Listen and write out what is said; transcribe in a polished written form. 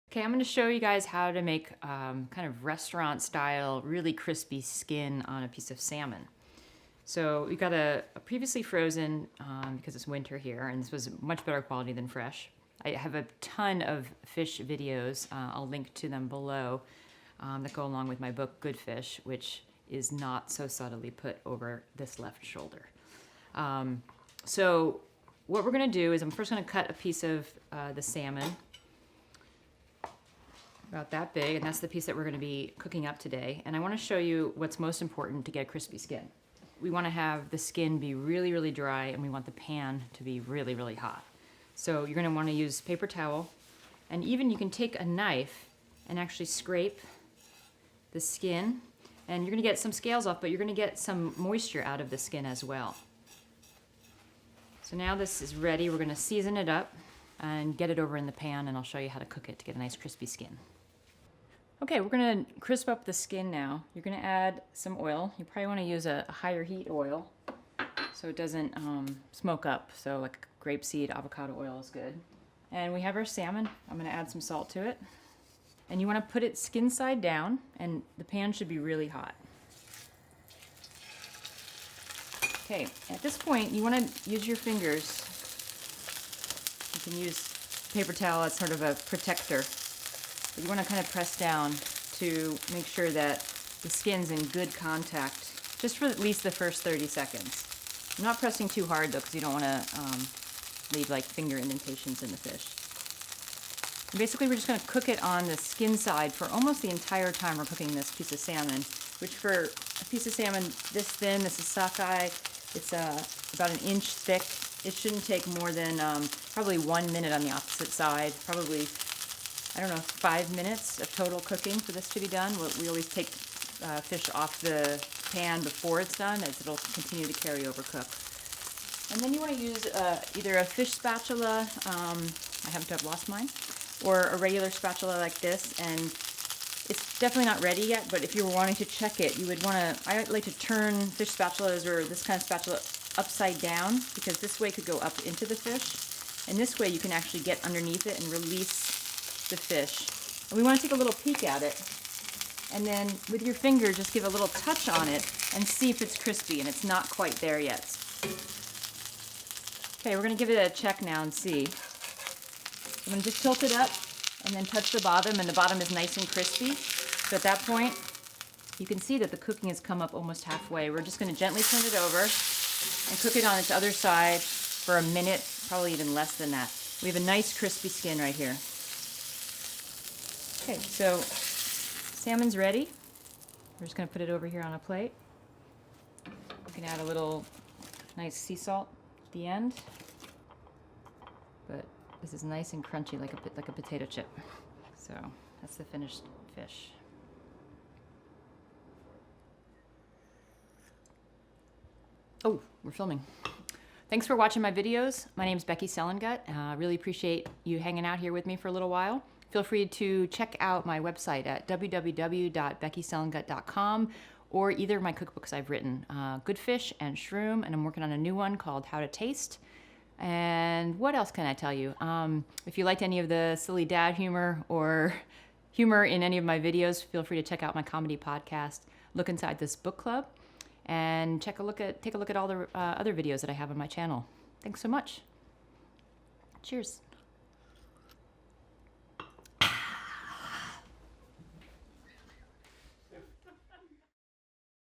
Okay, I'm going to show you guys how to make kind of restaurant style, really crispy skin on a piece of salmon. So we got a previously frozen, because it's winter here, and this was much better quality than fresh. I have a ton of fish videos, I'll link to them below, that go along with my book, Good Fish, which is not so subtly put over this left shoulder. So what we're going to do is I'm first going to cut a piece of the salmon, about that big, and that's the piece that we're going to be cooking up today. And I want to show you what's most important to get a crispy skin. We want to have the skin be really, really dry, and we want the pan to be really, really hot. So you're going to want to use paper towel, and even you can take a knife and actually scrape the skin, and you're going to get some scales off, but you're going to get some moisture out of the skin as well. So now this is ready. We're going to season it up and get it over in the pan, and I'll show you how to cook it to get a nice crispy skin. Okay, we're going to crisp up the skin now. You're going to add some oil. You probably want to use a higher heat oil so it doesn't smoke up. So like grapeseed, avocado oil is good. And we have our salmon. I'm going to add some salt to it. And you want to put it skin side down, and the pan should be really hot. Okay, at this point you want to use your fingers. You can use paper towel as sort of a protector. But you want to kind of press down to make sure that the skin's in good contact, just for at least the first 30 seconds. I'm not pressing too hard though, because you don't want to leave like finger indentations in the fish. And basically we're just going to cook it on the skin side for almost the entire time we're cooking this piece of salmon, which for a piece of salmon this thin, this is sockeye, it's about an inch thick. It shouldn't take more than probably 1 minute on the opposite side, probably, I don't know, 5 minutes of total cooking for this to be done. We always take fish off the pan before it's done, as it'll continue to carry over cook. And then you want to use either a fish spatula, I happen to have lost mine, or a regular spatula like this, and it's definitely not ready yet, but if you were wanting to check it, you would want to, I like to turn fish spatulas or this kind of spatula upside down, because this way it could go up into the fish, and this way you can actually get underneath it and release the fish. And we want to take a little peek at it, and then with your finger just give a little touch on it and see if it's crispy, and it's not quite there yet. Okay, we're going to give it a check now and see. I'm going to just tilt it up and then touch the bottom, and the bottom is nice and crispy. So at that point you can see that the cooking has come up almost halfway. We're just going to gently turn it over and cook it on its other side for a minute, probably even less than that. We have a nice crispy skin right here. Okay, so salmon's ready. We're just going to put it over here on a plate. You can add a little nice sea salt at the end, but this is nice and crunchy like a potato chip. So that's the finished fish. Oh, we're filming. Thanks for watching my videos. My name's Becky Selengut. Really appreciate you hanging out here with me for a little while. Feel free to check out my website at www.beckyselengut.com, or either of my cookbooks I've written, Good Fish and Shroom, and I'm working on a new one called How to Taste. And what else can I tell you? If you liked any of the silly dad humor or humor in any of my videos, feel free to check out my comedy podcast, Look Inside This Book Club, and take a look at all the other videos that I have on my channel. Thanks so much. Cheers.